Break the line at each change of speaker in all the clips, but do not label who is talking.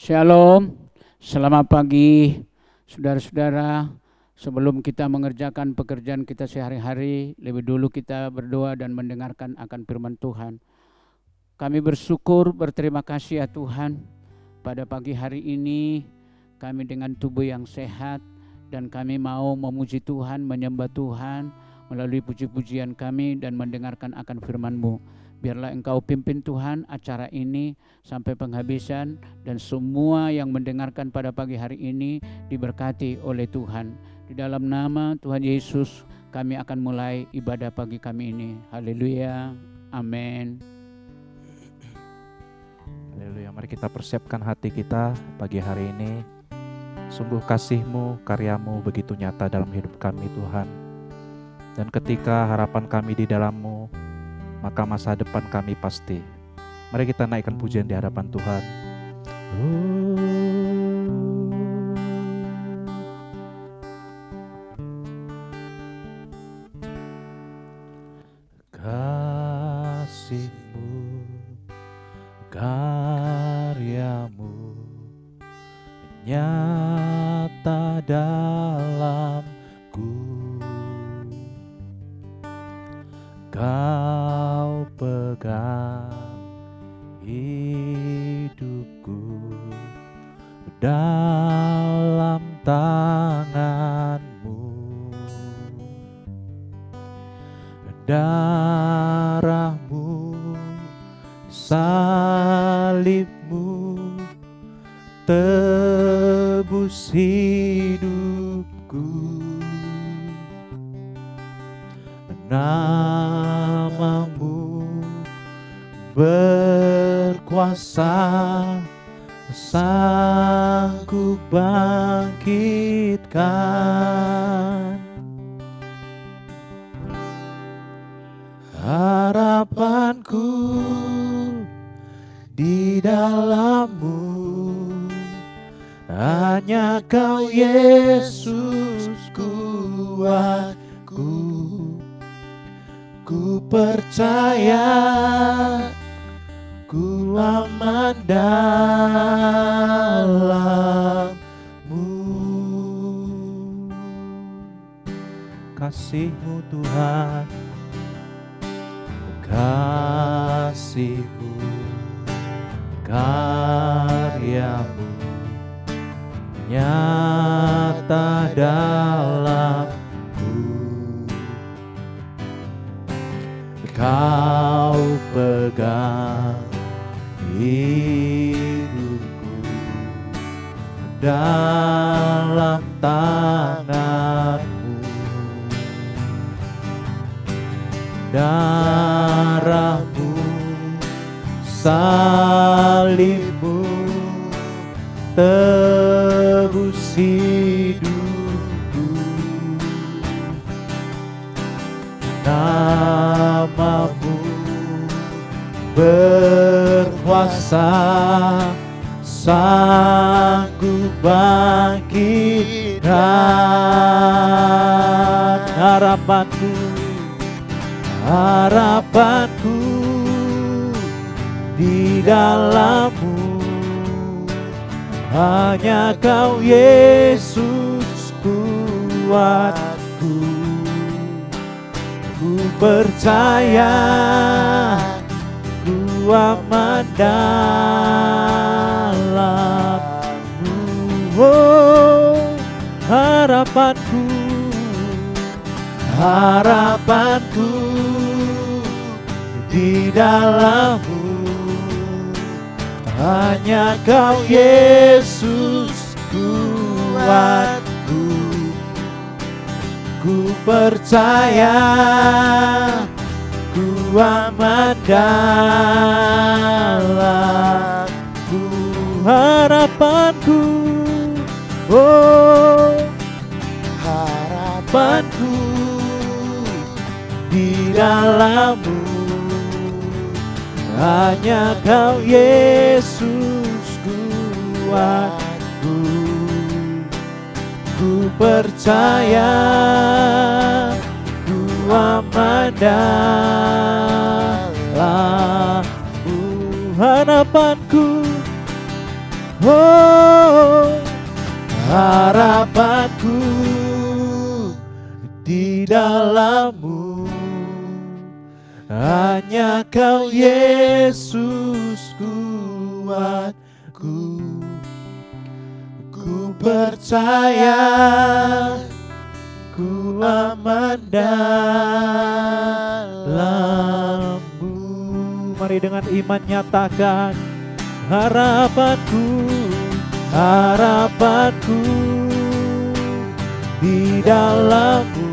Shalom, selamat pagi saudara-saudara. Sebelum kita mengerjakan pekerjaan kita sehari-hari, lebih dulu kita berdoa dan mendengarkan akan firman Tuhan. Kami bersyukur, berterima kasih ya Tuhan, pada pagi hari ini kami dengan tubuh yang sehat dan kami mau memuji Tuhan, menyembah Tuhan melalui puji-pujian kami dan mendengarkan akan firman-Mu. Biarlah Engkau pimpin Tuhan acara ini sampai penghabisan dan semua yang mendengarkan pada pagi hari ini diberkati oleh Tuhan. Di dalam nama Tuhan Yesus kami akan mulai ibadah pagi kami ini. Haleluya, amin.
Haleluya, mari kita persiapkan hati kita pagi hari ini. Sungguh kasih-Mu, karya-Mu begitu nyata dalam hidup kami Tuhan. Dan ketika harapan kami di dalam-Mu, maka masa depan kami pasti. Mari kita naikkan pujian di hadapan Tuhan. Kasih-Mu, karya-Mu nyata dalamku. Kau pegang hidupku dalam tangan-Mu. Darah-Mu, salib-Mu tebus hidupku. Nama-Mu berkuasa, sanggup bangkitkan. Harapanku di dalam-Mu, hanya Kau Yesus kuatku. Ku percaya ku aman dalam-Mu. Kasih-Mu Tuhan, kasih-Mu, karya-Mu nyata dalam. Kau pegang hidupku dalam tangan-Mu. Darah-Mu, salib-Mu tebus hidupku. Nama-Mu berkuasa, sanggup bangkitkan. Harapanku di dalam-Mu, hanya Kau Yesus kuatku. Ku percaya ku aman dalam-Mu. Oh, harapanku di dalam-Mu, hanya Kau Yesus kuatku. Ku percaya ku aman dalam-Mu. Harapanku, oh harapanku di dalam-Mu, hanya Kau Yesus kuatku. Ku percaya ku aman dalam-Mu. Harapanku, oh harapanku di dalam-Mu. Hanya Kau Yesus kuatku. Ku percaya ku aman dalam-Mu. Mari dengan iman nyatakan harapanku, harapanku di dalam-Mu.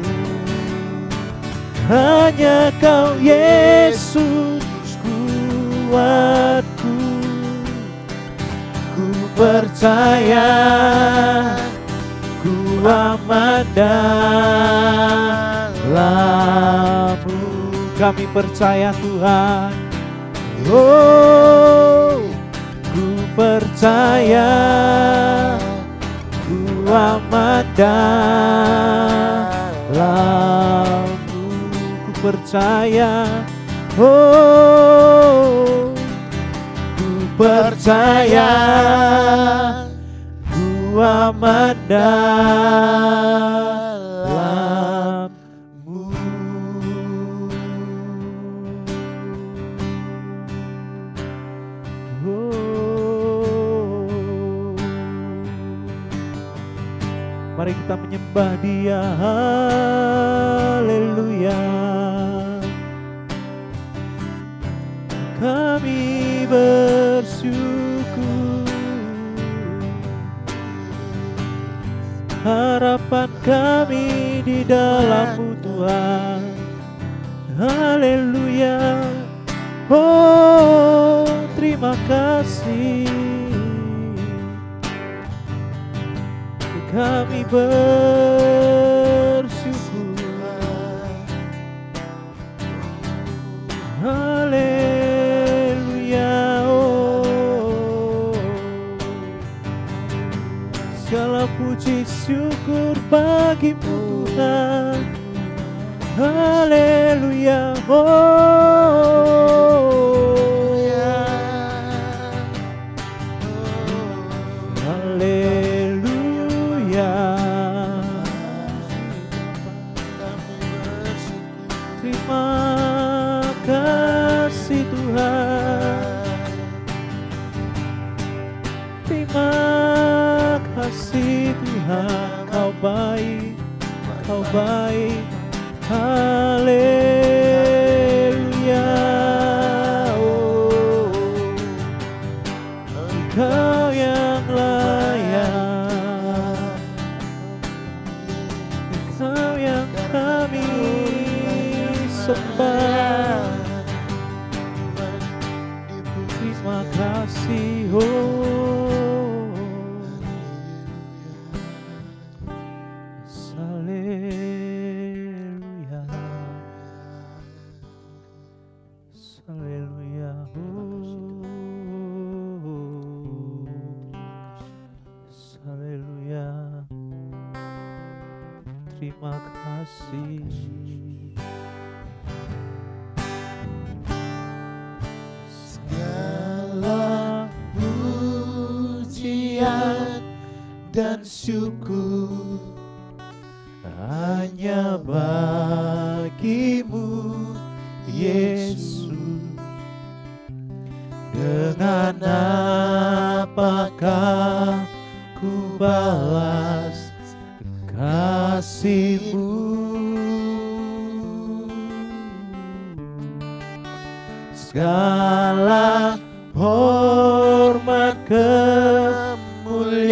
Hanya Kau Yesus kuatku. Ku percaya ku aman dalam-Mu. Kami percaya Tuhan. Oh, ku percaya ku aman dalam-Mu. Ku percaya, oh, ku percaya ku aman dalam-Mu. Oh. Mari kita menyembah Dia. Haleluya. Kami bersyukur, harapan kami di dalam-Mu Tuhan. Haleluya. Oh, terima kasih. Kami bersyukur. Haleluya. Oh, segala puji syukur bagi-Mu Tuhan. Haleluya. Oh, ya. Haleluya. Terima kasih Tuhan. Terima kasih Tuhan. Kau baik, Kau baik. Haleluya. Oh, Kau yang layak, Kau yang kami sembah. Terima kasih. Oh, haleluya. Haleluya. Haleluya. Terima kasih. Segala pujian dan syukur hanya bagi-Mu Yesus. Dengan apakah ku balas kasih-Mu? Segala hormat kemuliaan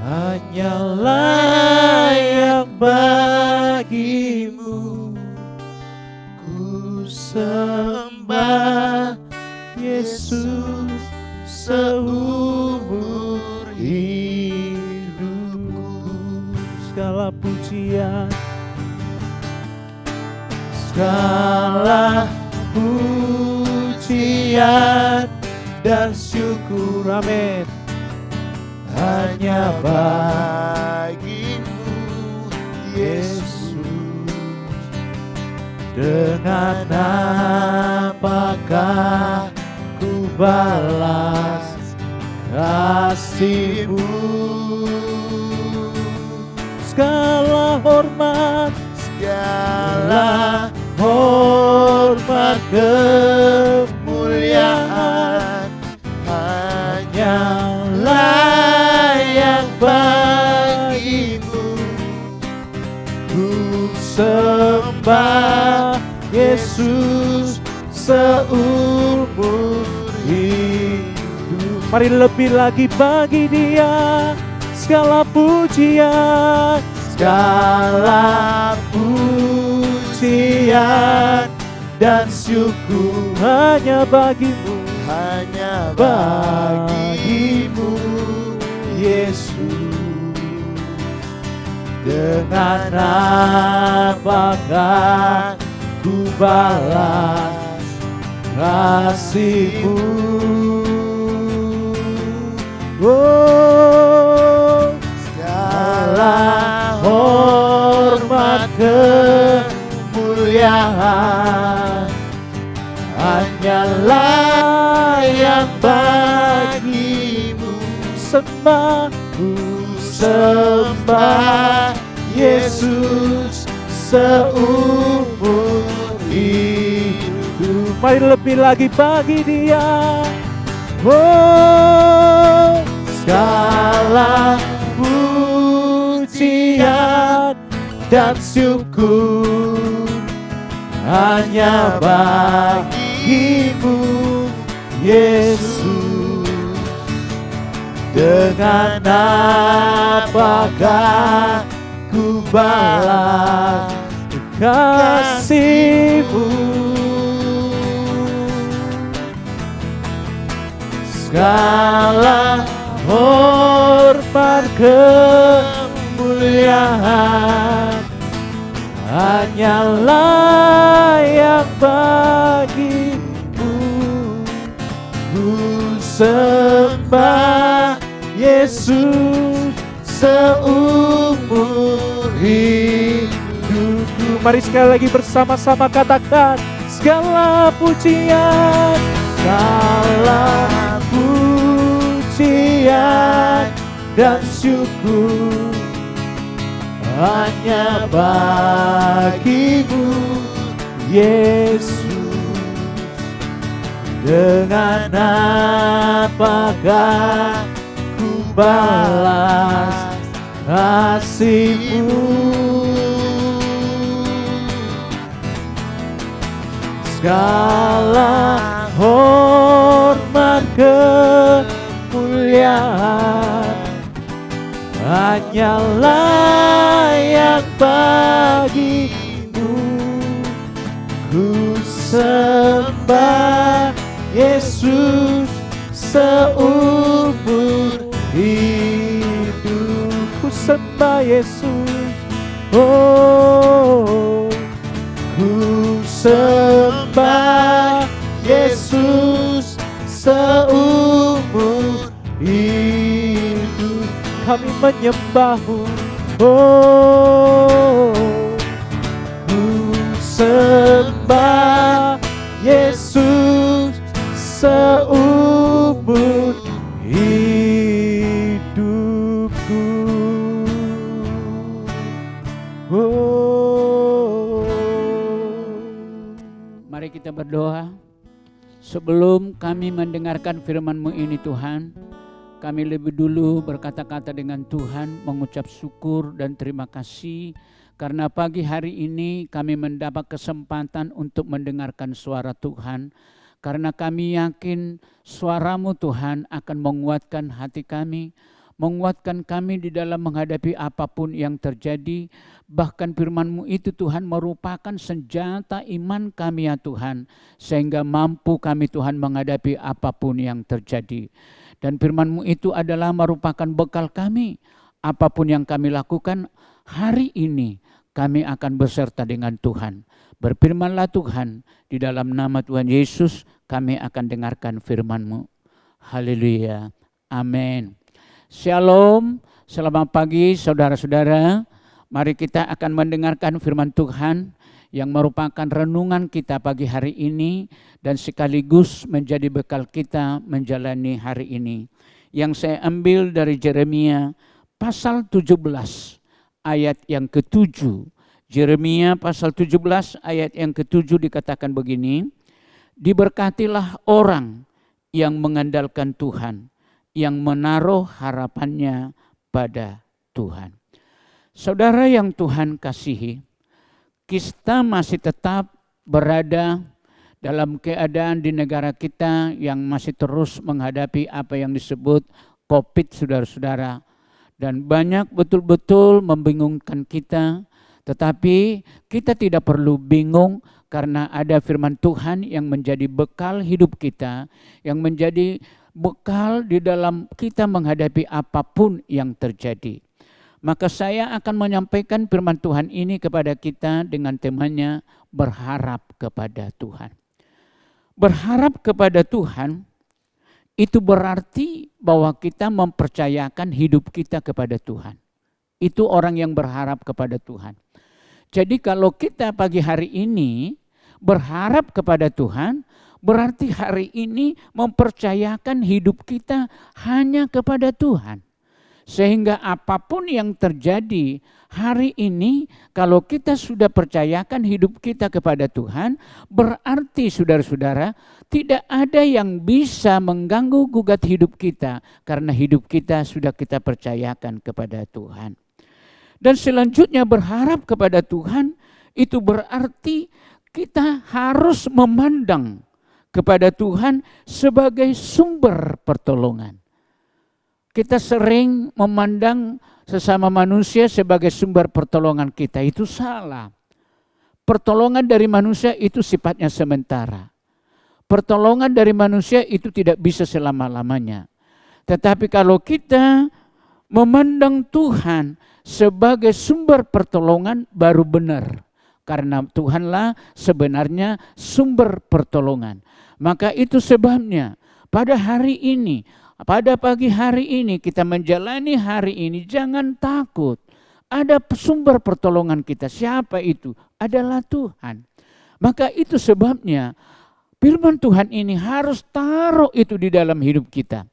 hanya layak bagi-Mu. Ku sembah Yesus seumur hidupku. Segala pujian, segala pujian dan syukur, amin, hanya bagi-Mu Yesus. Dengan apakah ku balas kasih-Mu? Segala hormat,
segala hormat kemuliaan hanya layak bagimu. Ku sembah Yesus seumur hidup.
Mari lebih lagi bagi Dia segala pujian,
Segala pujian dan syukur
hanya bagimu,
hanya bagimu, Yesus. Dengan apakah ku balas kasih-Mu?
oh,
Segala hormat kemuliaan hanya layak bagimu.
sembah
Sembah Yesus seumur hidup.
Mari lebih lagi bagi Dia. Oh,
Segala pujian dan syukur hanya bagimu, Yesus. Dengan apakah ku balas kasih-Mu? Segala hormat kemuliaan hanya layak bagimu. Ku sembah Yesus seumur hidupku.
Mari sekali lagi bersama-sama katakan segala pujian,
Segala pujian dan syukur hanya bagimu, Yesus. Dengan apakah ku balas kasih-Mu? Segala hormat kemuliaan hanya layak bagimu. Ku sembah Yesus seumur hidup.
ku sembah Yesus.
Oh, ku sembah Yesus seumur hidup.
Kami menyembah-Mu. Oh,
Ku sembah Yesus seumur hidupku.
oh.
Mari kita berdoa. Sebelum kami mendengarkan firman-Mu ini Tuhan, kami lebih dulu berkata-kata dengan Tuhan, mengucap syukur dan terima kasih karena pagi hari ini kami mendapat kesempatan untuk mendengarkan suara Tuhan. Karena kami yakin suara-Mu Tuhan akan menguatkan hati kami, menguatkan kami di dalam menghadapi apapun yang terjadi. Bahkan firman-Mu itu Tuhan merupakan senjata iman kami ya Tuhan, sehingga mampu kami Tuhan menghadapi apapun yang terjadi. Dan firman-Mu itu adalah merupakan bekal kami. Apapun yang kami lakukan hari ini, kami akan beserta dengan Tuhan. Berfirmanlah Tuhan, di dalam nama Tuhan Yesus kami akan dengarkan firman-Mu. Haleluya. Amin. Shalom, selamat pagi saudara-saudara. Mari kita akan mendengarkan firman Tuhan yang merupakan renungan kita pagi hari ini dan sekaligus menjadi bekal kita menjalani hari ini. Yang saya ambil dari Yeremia pasal 17 ayat yang ke-7. Yeremia pasal 17 ayat yang ke-7 dikatakan begini, diberkatilah orang yang mengandalkan Tuhan, yang menaruh harapannya pada Tuhan. Saudara yang Tuhan kasihi, kita masih tetap berada dalam keadaan di negara kita yang masih terus menghadapi apa yang disebut COVID, saudara-saudara. Dan banyak betul-betul membingungkan kita, tetapi kita tidak perlu bingung karena ada firman Tuhan yang menjadi bekal hidup kita, yang menjadi bekal di dalam kita menghadapi apapun yang terjadi. Maka saya akan menyampaikan firman Tuhan ini kepada kita dengan temanya berharap kepada Tuhan. Berharap kepada Tuhan itu berarti bahwa kita mempercayakan hidup kita kepada Tuhan. Itu orang yang berharap kepada Tuhan. Jadi kalau kita pagi hari ini berharap kepada Tuhan, berarti hari ini mempercayakan hidup kita hanya kepada Tuhan. Sehingga apapun yang terjadi hari ini, kalau kita sudah percayakan hidup kita kepada Tuhan, berarti saudara-saudara, tidak ada yang bisa mengganggu gugat hidup kita, karena hidup kita sudah kita percayakan kepada Tuhan. Dan selanjutnya berharap kepada Tuhan, itu berarti kita harus memandang kepada Tuhan sebagai sumber pertolongan. Kita sering memandang sesama manusia sebagai sumber pertolongan kita. Itu salah. Pertolongan dari manusia itu sifatnya sementara. Pertolongan dari manusia itu tidak bisa selama-lamanya. Tetapi kalau kita memandang Tuhan sebagai sumber pertolongan, baru benar. Karena Tuhanlah sebenarnya sumber pertolongan. Maka itu sebabnya pada hari ini, pada pagi hari ini kita menjalani hari ini, jangan takut. Ada sumber pertolongan kita. Siapa itu? Adalah Tuhan. Maka itu sebabnya firman Tuhan ini harus taruh itu di dalam hidup kita.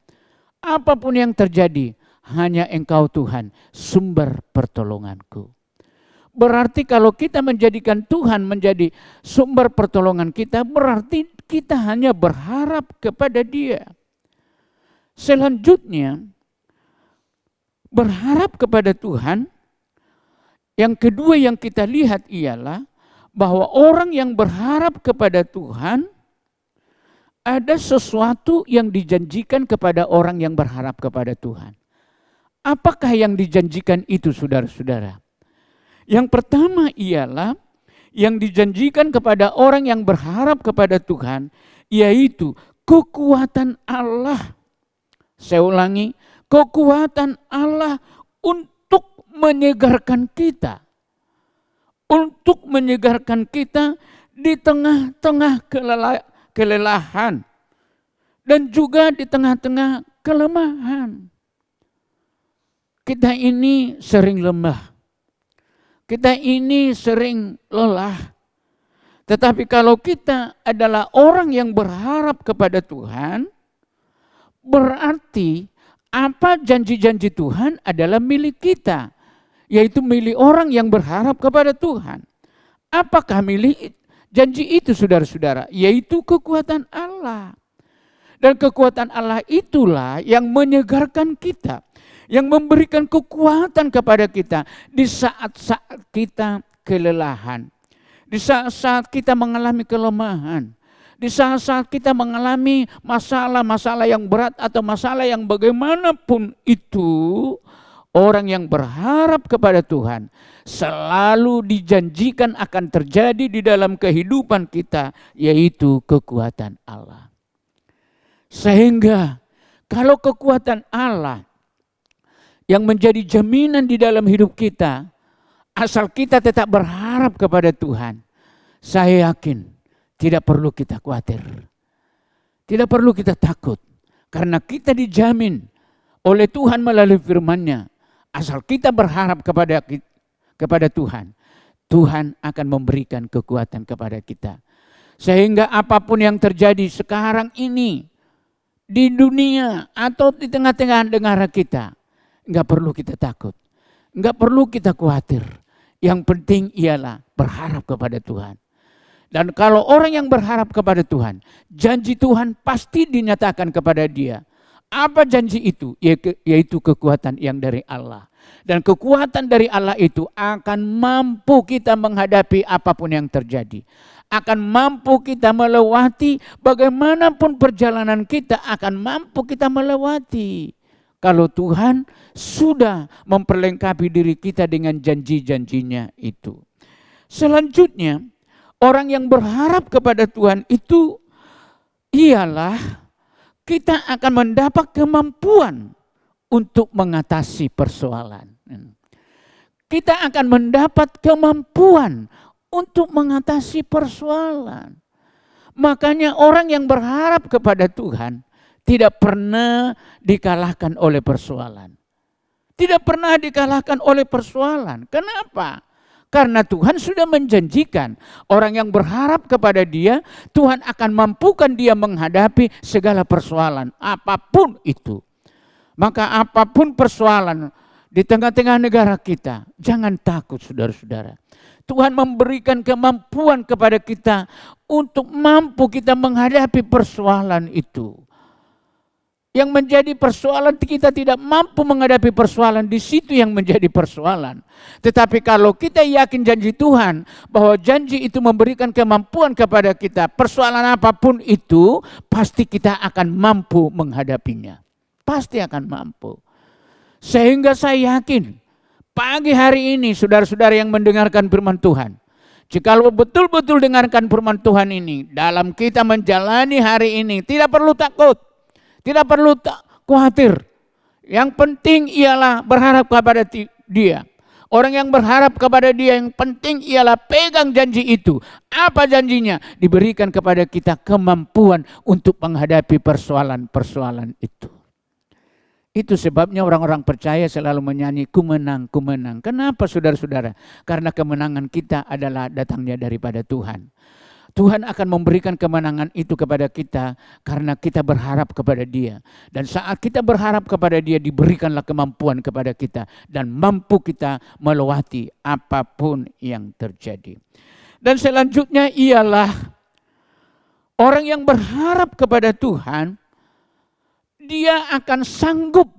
Apapun yang terjadi, hanya Engkau Tuhan, sumber pertolonganku. Berarti kalau kita menjadikan Tuhan menjadi sumber pertolongan kita, berarti kita hanya berharap kepada Dia. Selanjutnya, berharap kepada Tuhan, yang kedua yang kita lihat ialah bahwa orang yang berharap kepada Tuhan, ada sesuatu yang dijanjikan kepada orang yang berharap kepada Tuhan. Apakah yang dijanjikan itu, saudara-saudara? Yang pertama ialah yang dijanjikan kepada orang yang berharap kepada Tuhan, yaitu kekuatan Allah. Saya ulangi, kekuatan Allah untuk menyegarkan kita. Untuk menyegarkan kita di tengah-tengah kelelahan. Dan juga di tengah-tengah kelemahan. Kita ini sering lemah. Kita ini sering lelah. Tetapi kalau kita adalah orang yang berharap kepada Tuhan, berarti apa janji-janji Tuhan adalah milik kita. Yaitu milik orang yang berharap kepada Tuhan. Apakah milik janji itu, saudara-saudara? Yaitu kekuatan Allah. Dan kekuatan Allah itulah yang menyegarkan kita. Yang memberikan kekuatan kepada kita di saat-saat kita kelelahan. Di saat-saat kita mengalami kelemahan. Di saat-saat kita mengalami masalah-masalah yang berat atau masalah yang bagaimanapun itu, orang yang berharap kepada Tuhan selalu dijanjikan akan terjadi di dalam kehidupan kita, yaitu kekuatan Allah. Sehingga kalau kekuatan Allah yang menjadi jaminan di dalam hidup kita, asal kita tetap berharap kepada Tuhan, saya yakin tidak perlu kita khawatir. Tidak perlu kita takut. Karena kita dijamin oleh Tuhan melalui firman-Nya. Asal kita berharap kepada Tuhan, Tuhan akan memberikan kekuatan kepada kita. Sehingga apapun yang terjadi sekarang ini, di dunia atau di tengah-tengah negara kita, Enggak perlu kita takut. Enggak perlu kita khawatir. Yang penting ialah berharap kepada Tuhan. Dan kalau orang yang berharap kepada Tuhan, janji Tuhan pasti dinyatakan kepada dia. Apa janji itu? Yaitu kekuatan yang dari Allah. Dan kekuatan dari Allah itu akan mampu kita menghadapi apapun yang terjadi. Akan mampu kita melewati bagaimanapun perjalanan kita, akan mampu kita melewati. Kalau Tuhan sudah memperlengkapi diri kita dengan janji-janjinya itu. Selanjutnya, orang yang berharap kepada Tuhan itu ialah kita akan mendapat kemampuan untuk mengatasi persoalan. Kita akan mendapat kemampuan untuk mengatasi persoalan. Makanya orang yang berharap kepada Tuhan tidak pernah dikalahkan oleh persoalan. Tidak pernah dikalahkan oleh persoalan. Kenapa? Karena Tuhan sudah menjanjikan orang yang berharap kepada Dia, Tuhan akan mampukan dia menghadapi segala persoalan, apapun itu. Maka apapun persoalan di tengah-tengah negara kita, jangan takut saudara-saudara. Tuhan memberikan kemampuan kepada kita untuk mampu kita menghadapi persoalan itu. Yang menjadi persoalan kita tidak mampu menghadapi persoalan, di situ yang menjadi persoalan. Tetapi kalau kita yakin janji Tuhan bahwa janji itu memberikan kemampuan kepada kita, persoalan apapun itu pasti kita akan mampu menghadapinya. Pasti akan mampu. Sehingga saya yakin pagi hari ini saudara-saudara yang mendengarkan firman Tuhan, jikalau betul-betul dengarkan firman Tuhan ini, dalam kita menjalani hari ini tidak perlu takut. Tidak perlu khawatir. Yang penting ialah berharap kepada Dia. Orang yang berharap kepada Dia, yang penting ialah pegang janji itu. Apa janjinya? Diberikan kepada kita kemampuan untuk menghadapi persoalan-persoalan itu. Itu sebabnya orang-orang percaya selalu menyanyi ku menang, ku menang. Kenapa saudara-saudara? Karena kemenangan kita adalah datangnya daripada Tuhan. Tuhan akan memberikan kemenangan itu kepada kita karena kita berharap kepada Dia. Dan saat kita berharap kepada Dia, diberikanlah kemampuan kepada kita dan mampu kita melewati apapun yang terjadi. Dan selanjutnya ialah orang yang berharap kepada Tuhan, dia akan sanggup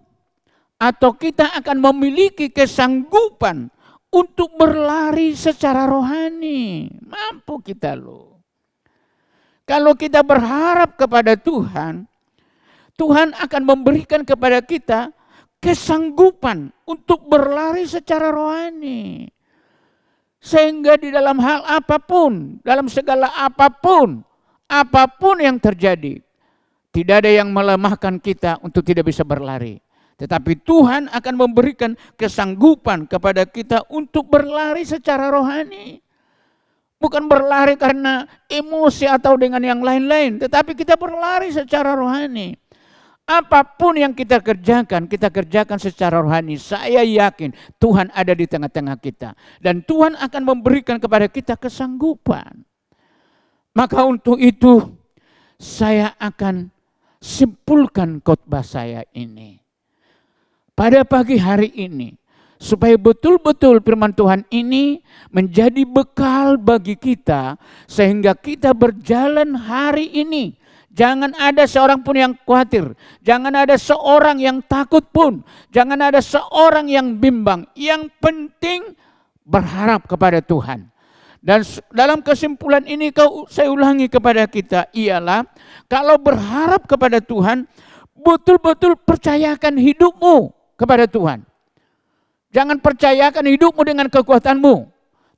atau kita akan memiliki kesanggupan untuk berlari secara rohani. Mampu kita loh. Kalau kita berharap kepada Tuhan, Tuhan akan memberikan kepada kita kesanggupan untuk berlari secara rohani. Sehingga di dalam hal apapun, dalam segala apapun yang terjadi, tidak ada yang melemahkan kita untuk tidak bisa berlari. Tetapi Tuhan akan memberikan kesanggupan kepada kita untuk berlari secara rohani. Bukan berlari karena emosi atau dengan yang lain-lain, tetapi kita berlari secara rohani. Apapun yang kita kerjakan secara rohani. Saya yakin Tuhan ada di tengah-tengah kita. Dan Tuhan akan memberikan kepada kita kesanggupan. Maka untuk itu saya akan simpulkan khotbah saya ini. Pada pagi hari ini, supaya betul-betul firman Tuhan ini menjadi bekal bagi kita, sehingga kita berjalan hari ini. Jangan ada seorang pun yang khawatir, jangan ada seorang yang takut pun, jangan ada seorang yang bimbang. Yang penting berharap kepada Tuhan. Dan dalam kesimpulan ini saya ulangi kepada kita ialah, kalau berharap kepada Tuhan, betul-betul percayakan hidupmu kepada Tuhan. Jangan percayakan hidupmu dengan kekuatanmu,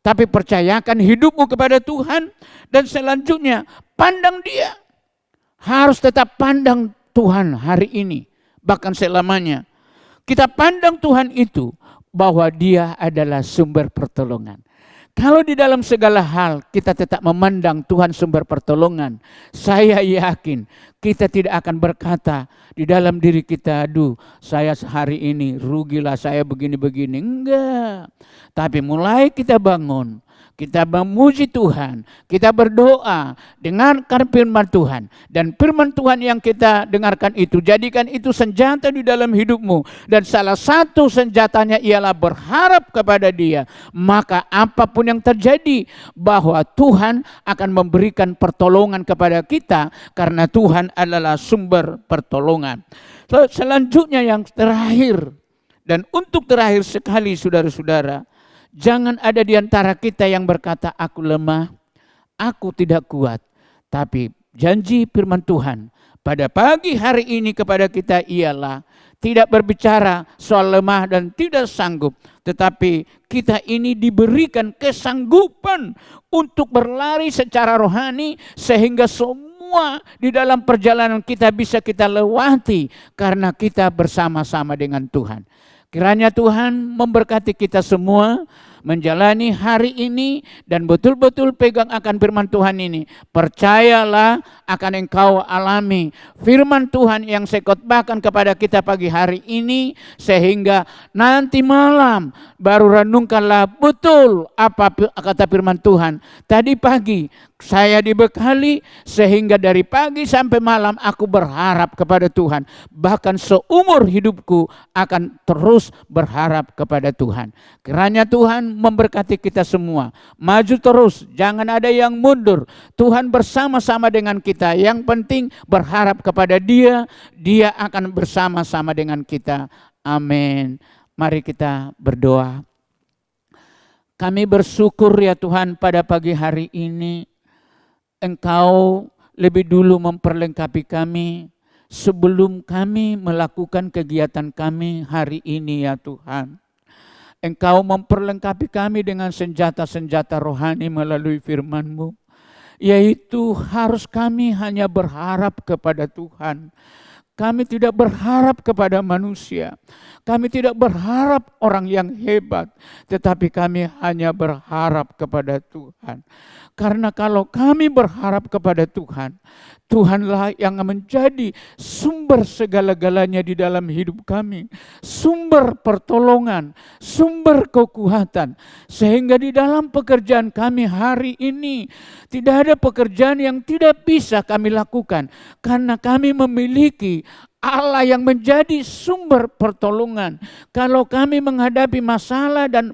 tapi percayakan hidupmu kepada Tuhan. Dan selanjutnya pandang Dia. Harus tetap pandang Tuhan hari ini, bahkan selamanya. Kita pandang Tuhan itu bahwa Dia adalah sumber pertolongan. Kalau di dalam segala hal kita tetap memandang Tuhan sumber pertolongan, saya yakin kita tidak akan berkata di dalam diri kita, aduh saya hari ini rugilah, saya begini-begini. Enggak. Tapi mulai kita bangun, kita memuji Tuhan, kita berdoa, dengarkan firman Tuhan. Dan firman Tuhan yang kita dengarkan itu, jadikan itu senjata di dalam hidupmu. Dan salah satu senjatanya ialah berharap kepada Dia. Maka apapun yang terjadi, bahwa Tuhan akan memberikan pertolongan kepada kita, karena Tuhan adalah sumber pertolongan. Selanjutnya yang terakhir, dan untuk terakhir sekali saudara-saudara, jangan ada di antara kita yang berkata, aku lemah, aku tidak kuat. Tapi janji firman Tuhan pada pagi hari ini kepada kita ialah tidak berbicara soal lemah dan tidak sanggup. Tetapi kita ini diberikan kesanggupan untuk berlari secara rohani, sehingga semua di dalam perjalanan kita bisa kita lewati karena kita bersama-sama dengan Tuhan. Kiranya Tuhan memberkati kita semua menjalani hari ini dan betul-betul pegang akan firman Tuhan ini. Percayalah akan engkau alami firman Tuhan yang saya khotbahkan kepada kita pagi hari ini, sehingga nanti malam baru renungkanlah betul apa kata firman Tuhan. Tadi pagi saya dibekali sehingga dari pagi sampai malam aku berharap kepada Tuhan. Bahkan seumur hidupku akan terus berharap kepada Tuhan. Kiranya Tuhan memberkati kita semua. Maju terus, jangan ada yang mundur. Tuhan bersama-sama dengan kita. Yang penting berharap kepada Dia, Dia akan bersama-sama dengan kita. Amin. Mari kita berdoa. Kami bersyukur ya Tuhan pada pagi hari ini. Engkau lebih dulu memperlengkapi kami sebelum kami melakukan kegiatan kami hari ini ya Tuhan. Engkau memperlengkapi kami dengan senjata-senjata rohani melalui firman-Mu, yaitu harus kami hanya berharap kepada Tuhan. Kami tidak berharap kepada manusia. Kami tidak berharap orang yang hebat, tetapi kami hanya berharap kepada Tuhan. Karena kalau kami berharap kepada Tuhan, Tuhanlah yang menjadi sumber segala-galanya di dalam hidup kami. Sumber pertolongan, sumber kekuatan. Sehingga di dalam pekerjaan kami hari ini, tidak ada pekerjaan yang tidak bisa kami lakukan. Karena kami memiliki Allah yang menjadi sumber pertolongan. Kalau kami menghadapi masalah dan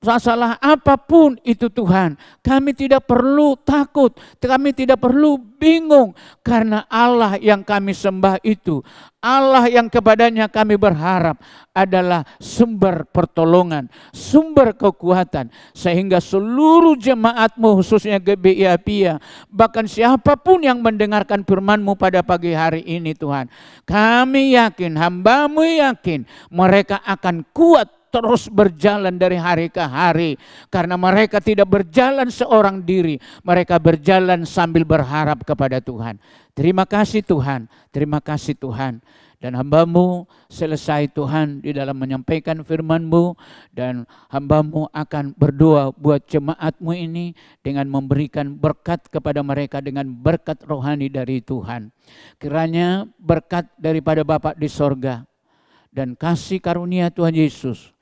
masalah apapun itu Tuhan, kami tidak perlu takut, kami tidak perlu bingung, karena Allah yang kami sembah itu, Allah yang kepadanya kami berharap adalah sumber pertolongan, sumber kekuatan, sehingga seluruh jemaat-Mu khususnya GBI Apia, bahkan siapapun yang mendengarkan firman-Mu pada pagi hari ini Tuhan, kami yakin, hamba-Mu yakin mereka akan kuat terus berjalan dari hari ke hari. Karena mereka tidak berjalan seorang diri. Mereka berjalan sambil berharap kepada Tuhan. Terima kasih Tuhan. Terima kasih Tuhan. Dan hamba-Mu selesai Tuhan di dalam menyampaikan firman-Mu. Dan hamba-Mu akan berdoa buat jemaat-Mu ini dengan memberikan berkat kepada mereka dengan berkat rohani dari Tuhan. Kiranya berkat daripada Bapa di sorga dan kasih karunia Tuhan Yesus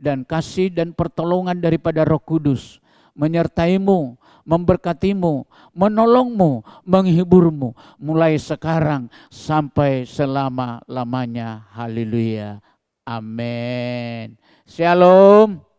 dan kasih dan pertolongan daripada Roh Kudus menyertai-Mu, memberkati-Mu, menolong-Mu, menghiburmu mulai sekarang sampai selama-lamanya. Haleluya. Amin. Shalom.